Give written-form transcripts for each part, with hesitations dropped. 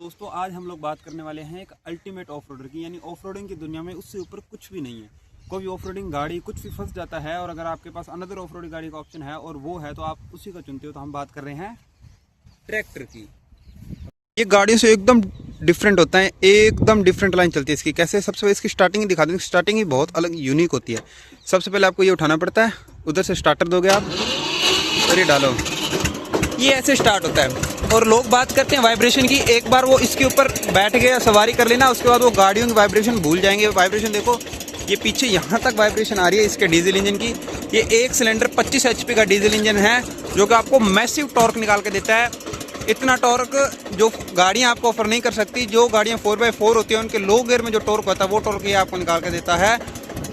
दोस्तों आज हम लोग बात करने वाले हैं एक अल्टीमेट ऑफ रोडर की, यानी ऑफ रोडिंग की दुनिया में उससे ऊपर कुछ भी नहीं है। कोई ऑफ रोडिंग गाड़ी कुछ भी फंस जाता है और अगर आपके पास अनदर ऑफ रोडिंग गाड़ी का ऑप्शन है और वो है तो आप उसी का चुनते हो। तो हम बात कर रहे हैं ट्रैक्टर की। ये गाड़ियों से एकदम डिफरेंट होता है, एकदम डिफरेंट लाइन चलती है इसकी। कैसे? सबसे पहले इसकी स्टार्टिंग दिखा दें। स्टार्टिंग ही बहुत अलग यूनिक होती है। सबसे पहले आपको ये उठाना पड़ता है, उधर से स्टार्टर दोगे आप और ये डालो, ये ऐसे स्टार्ट होता है। और लोग बात करते हैं वाइब्रेशन की, एक बार वो इसके ऊपर बैठ गए सवारी कर लेना, उसके बाद वो गाड़ियों की वाइब्रेशन भूल जाएंगे। वाइब्रेशन देखो, ये पीछे यहाँ तक वाइब्रेशन आ रही है इसके डीजल इंजन की। ये एक सिलेंडर 25 HP का डीजल इंजन है जो कि आपको मैसिव टॉर्क निकाल के देता है। इतना टॉर्क जो गाड़ियाँ आपको ऑफर नहीं कर सकती। जो गाड़ियाँ 4x4 होती हैं उनके लो गियर में जो टॉर्क होता है वो टॉर्क ये आपको निकाल के देता है।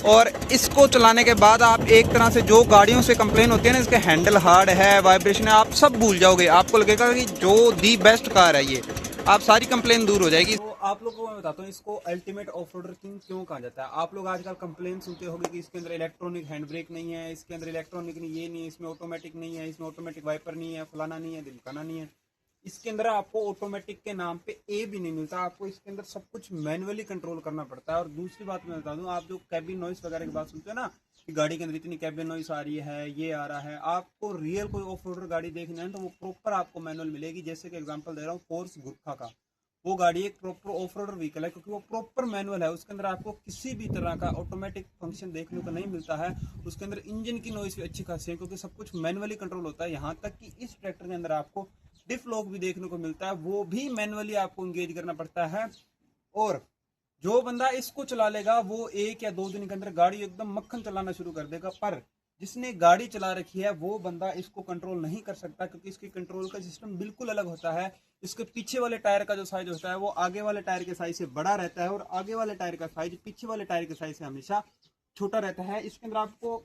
और इसको चलाने के बाद आप एक तरह से जो गाड़ियों से कंप्लेन होती है ना, इसके हैंडल हार्ड है, वाइब्रेशन है, आप सब भूल जाओगे। आपको लगेगा कि जो दी बेस्ट कार है ये, आप सारी कंप्लेन दूर हो जाएगी। तो आप लोगों को मैं बताता हूँ इसको अल्टीमेट ऑफ रोडर किंग क्यों कहा जाता है। आप लोग आजकल कंप्लेन सुनते होंगे कि इसके अंदर इलेक्ट्रॉनिक हैंड ब्रेक नहीं है, इसके अंदर इलेक्ट्रॉनिक नहीं, ये नहीं है, इसमें ऑटोमेटिक नहीं है, इसमें ऑटोमेटिक वाइपर नहीं है, फलाना नहीं है, ढिमकाना नहीं है। इसके अंदर आपको ऑटोमेटिक के नाम पे ए भी नहीं मिलता। आपको इसके अंदर सब कुछ मैनुअली कंट्रोल करना पड़ता है। और दूसरी बात मैं बता दूं, आप जो कैबिन नॉइस वगैरह की बात सुनते हो ना कि गाड़ी के अंदर इतनी कैबिन नॉइस आ रही है, ये आ रहा है, आपको रियल कोई ऑफ रोडर गाड़ी देखना है तो वो प्रॉपर आपको मैनुअल मिलेगी। जैसे कि एग्जांपल दे रहा हूँ, फोर्स गुरखा का, वो गाड़ी एक प्रॉपर ऑफ रोडर व्हीकल है क्योंकि वो प्रॉपर मैनुअल है। उसके अंदर आपको किसी भी तरह का ऑटोमेटिक फंक्शन देखने को नहीं मिलता है। उसके अंदर इंजन की नॉइस भी अच्छी खासी है क्योंकि सब कुछ मैनुअली कंट्रोल होता है। यहाँ तक कि इस ट्रैक्टर के अंदर आपको डिफ लॉक भी देखने को मिलता है, वो भी मैनुअली आपको इंगेज करना पड़ता है। और जो बंदा इसको चला लेगा वो 1 या 2 दिन के अंदर गाड़ी एकदम मक्खन चलाना शुरू कर देगा। पर जिसने गाड़ी चला रखी है वो बंदा इसको कंट्रोल नहीं कर सकता क्योंकि इसके कंट्रोल का सिस्टम बिल्कुल अलग होता है। इसके पीछे वाले टायर का जो साइज होता है वो आगे वाले टायर के साइज से बड़ा रहता है और आगे वाले टायर का साइज पीछे वाले टायर के साइज से हमेशा छोटा रहता है। इसके अंदर आपको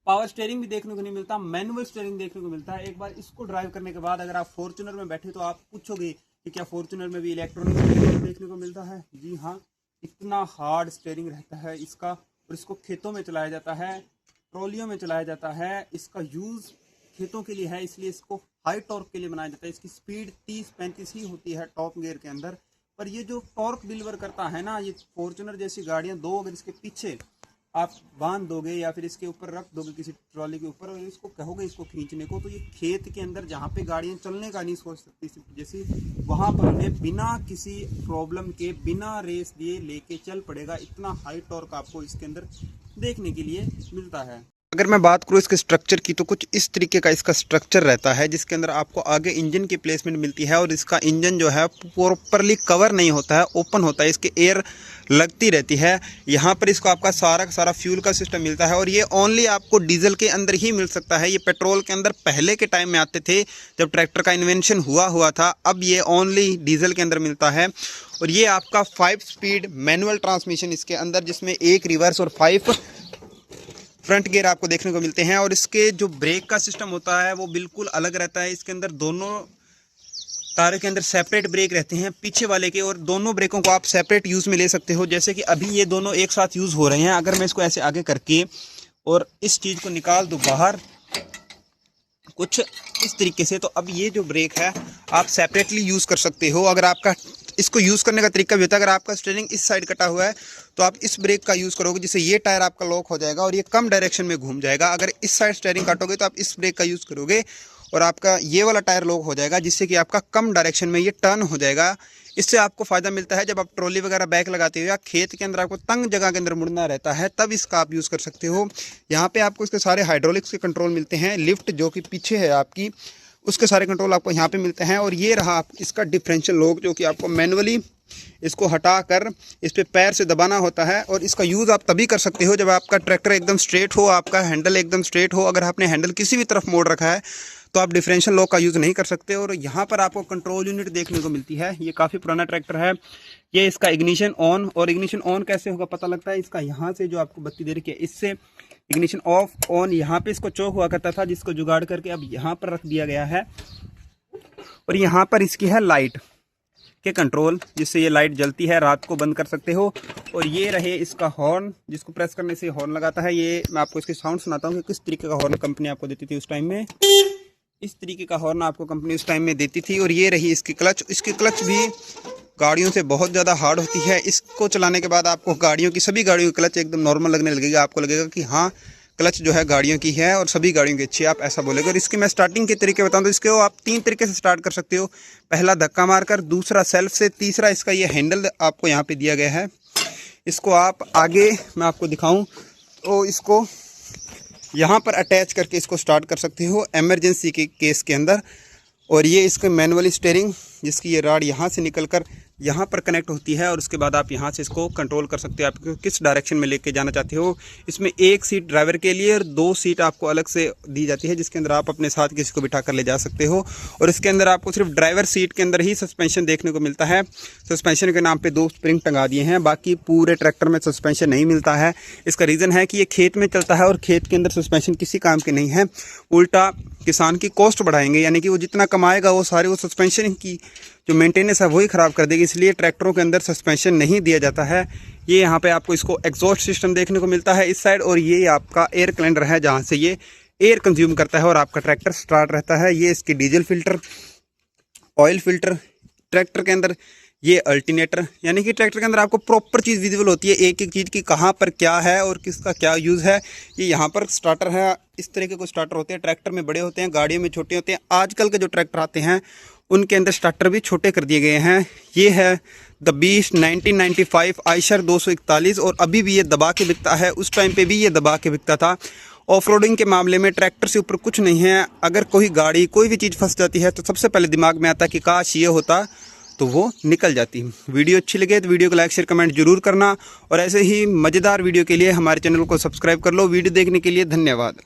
पावर स्टीयरिंग भी देखने को नहीं मिलता, मैनुअल स्टीयरिंग देखने को मिलता है। एक बार इसको ड्राइव करने के बाद अगर आप फॉर्च्यूनर में बैठे तो आप पूछोगे कि क्या फॉर्च्यूनर में भी इलेक्ट्रॉनिक देखने को मिलता है। जी हाँ, इतना हार्ड स्टीयरिंग रहता है इसका। और इसको खेतों में चलाया जाता है, ट्रॉलियों में चलाया जाता है। इसका यूज़ खेतों के लिए है, इसलिए इसको हाई टॉर्क के लिए बनाया जाता है। इसकी स्पीड 30-35 ही होती है टॉप गियर के अंदर। पर ये जो टॉर्क डिलीवर करता है ना, ये फॉर्च्यूनर जैसी गाड़ियाँ दो अगर इसके पीछे आप बांध दोगे या फिर इसके ऊपर रख दोगे किसी ट्रॉली के ऊपर और इसको कहोगे इसको खींचने को, तो ये खेत के अंदर जहाँ पे गाड़ियाँ चलने का नहीं सोच सकती जैसे, वहाँ पर उन्हें बिना किसी प्रॉब्लम के, बिना रेस दिए लेके चल पड़ेगा। इतना हाई टॉर्क आपको इसके अंदर देखने के लिए मिलता है। अगर मैं बात करूँ इसके स्ट्रक्चर की तो कुछ इस तरीके का इसका स्ट्रक्चर रहता है जिसके अंदर आपको आगे इंजन की प्लेसमेंट मिलती है और इसका इंजन जो है प्रॉपरली कवर नहीं होता है, ओपन होता है, इसके एयर लगती रहती है। यहाँ पर इसको आपका सारा का सारा फ्यूल का सिस्टम मिलता है और ये ओनली आपको डीजल के अंदर ही मिल सकता है। ये पेट्रोल के अंदर पहले के टाइम में आते थे जब ट्रैक्टर का इन्वेंशन हुआ था, अब ये ओनली डीजल के अंदर मिलता है। और ये आपका 5 स्पीड मैनुअल ट्रांसमिशन इसके अंदर, जिसमें 1 रिवर्स और 5 फ्रंट गियर आपको देखने को मिलते हैं। और इसके जो ब्रेक का सिस्टम होता है वो बिल्कुल अलग रहता है। इसके अंदर दोनों टायर के अंदर सेपरेट ब्रेक रहते हैं पीछे वाले के, और दोनों ब्रेकों को आप सेपरेट यूज़ में ले सकते हो। जैसे कि अभी ये दोनों एक साथ यूज़ हो रहे हैं। अगर मैं इसको ऐसे आगे करके और इस चीज़ को निकाल दूँ बाहर कुछ इस तरीके से, तो अब ये जो ब्रेक है आप सेपरेटली यूज़ कर सकते हो। अगर आपका इसको यूज़ करने का तरीका भी होता है, अगर आपका स्टीयरिंग इस साइड कटा हुआ है तो आप इस ब्रेक का यूज़ करोगे जिससे ये टायर आपका लॉक हो जाएगा और ये कम डायरेक्शन में घूम जाएगा। अगर इस साइड स्टीयरिंग काटोगे तो आप इस ब्रेक का यूज़ करोगे और आपका ये वाला टायर लॉक हो जाएगा जिससे कि आपका कम डायरेक्शन में ये टर्न हो जाएगा। इससे आपको फ़ायदा मिलता है जब आप ट्रॉली वगैरह बैक लगाते हो या खेत के अंदर आपको तंग जगह के अंदर मुड़ना रहता है, तब इसका आप यूज़ कर सकते हो। यहाँ पे आपको इसके सारे हाइड्रोलिक्स के कंट्रोल मिलते हैं। लिफ्ट जो कि पीछे है आपकी, उसके सारे कंट्रोल आपको यहाँ पे मिलते हैं। और ये रहा इसका डिफरेंशियल लॉक जो कि आपको मैनुअली इसको हटा कर इस पे पैर से दबाना होता है। और इसका यूज़ आप तभी कर सकते हो जब आपका ट्रैक्टर एकदम स्ट्रेट हो, आपका हैंडल एकदम स्ट्रेट हो। अगर आपने हैंडल किसी भी तरफ मोड़ रखा है तो आप डिफरेंशियल लॉक का यूज़ नहीं कर सकते। और यहाँ पर आपको कंट्रोल यूनिट देखने को मिलती है। ये काफ़ी पुराना ट्रैक्टर है। ये इसका इग्निशन ऑन, और इग्निशन ऑन कैसे होगा पता लगता है इसका, यहाँ से जो आपको बत्ती दे रखी है इससे इग्निशन ऑफ ऑन, यहाँ पे इसको चौक हुआ करता था जिसको जुगाड़ करके अब यहाँ पर रख दिया गया है। और यहाँ पर इसकी है लाइट के कंट्रोल, जिससे ये लाइट जलती है, रात को बंद कर सकते हो। और ये रहे इसका हॉर्न, जिसको प्रेस करने से हॉर्न लगाता है। ये मैं आपको इसके साउंड सुनाता हूँ कि किस तरीके का हॉर्न कंपनी आपको देती थी उस टाइम में। इस तरीके का हॉर्न आपको कंपनी उस टाइम में देती थी। और ये रही इसकी क्लच भी गाड़ियों से बहुत ज़्यादा हार्ड होती है। इसको चलाने के बाद आपको सभी गाड़ियों की क्लच एकदम नॉर्मल लगने लगेगा। आपको लगेगा कि हाँ, क्लच जो है गाड़ियों की है और सभी गाड़ियों की अच्छी है, आप ऐसा बोलेगा। और इसकी मैं स्टार्टिंग के तरीके बताऊं तो इसको आप 3 तरीके से स्टार्ट कर सकते हो। पहला धक्का मारकर, दूसरा सेल्फ से, तीसरा इसका ये हैंडल आपको यहाँ पे दिया गया है। इसको आप आगे मैं आपको दिखाऊं तो इसको यहाँ पर अटैच करके इसको स्टार्ट कर सकते हो एमरजेंसी के केस के अंदर। और ये इसका मैनुअल स्टीयरिंग, जिसकी ये राड यहाँ से निकलकर यहाँ पर कनेक्ट होती है और उसके बाद आप यहाँ से इसको कंट्रोल कर सकते हो, आप किस डायरेक्शन में लेके जाना चाहते हो। इसमें 1 सीट ड्राइवर के लिए और 2 सीट आपको अलग से दी जाती है, जिसके अंदर आप अपने साथ किसी को बिठा कर ले जा सकते हो। और इसके अंदर आपको सिर्फ ड्राइवर सीट के अंदर ही सस्पेंशन देखने को मिलता है। सस्पेंशन के नाम पे 2 स्प्रिंग टंगा दिए हैं, बाकी पूरे ट्रैक्टर में सस्पेंशन नहीं मिलता है। इसका रीज़न है कि ये खेत में चलता है और खेत के अंदर सस्पेंशन किसी काम के नहीं है, उल्टा किसान की कॉस्ट बढ़ाएंगे। यानी कि वो जितना कमाएगा वो सारे वो सस्पेंशन की जो मेंटेनेंस है वही ख़राब कर देगी। इसलिए ट्रैक्टरों के अंदर सस्पेंशन नहीं दिया जाता है। ये यहाँ पे आपको इसको एग्जॉस्ट सिस्टम देखने को मिलता है इस साइड, और ये आपका एयर कैलेंडर है जहाँ से ये एयर कंज्यूम करता है और आपका ट्रैक्टर स्टार्ट रहता है। ये इसकी diesel filter, oil filter tractor के अंदर, ये अल्टरनेटर, यानी कि ट्रैक्टर के अंदर आपको प्रॉपर चीज़ विजिबल होती है, एक एक चीज़ की कहाँ पर क्या है और किसका क्या यूज़ है। ये यहाँ पर स्टार्टर है, इस तरीके को स्टार्टर होते हैं। ट्रैक्टर में बड़े होते हैं, गाड़ियों में छोटे होते हैं। आजकल के जो ट्रैक्टर आते हैं उनके अंदर स्टार्टर भी छोटे कर दिए गए हैं। ये है द बीस्ट 1995 आयशर 241 और अभी भी ये दबा के बिकता है। उस टाइम पे भी ये दबा के बिकता था। ऑफ रोडिंग के मामले में ट्रैक्टर से ऊपर कुछ नहीं है। अगर कोई गाड़ी कोई भी चीज़ फंस जाती है तो सबसे पहले दिमाग में आता है कि काश ये होता तो वो निकल जाती। वीडियो अच्छी लगे तो वीडियो को लाइक शेयर कमेंट जरूर करना और ऐसे ही मज़ेदार वीडियो के लिए हमारे चैनल को सब्सक्राइब कर लो। वीडियो देखने के लिए धन्यवाद।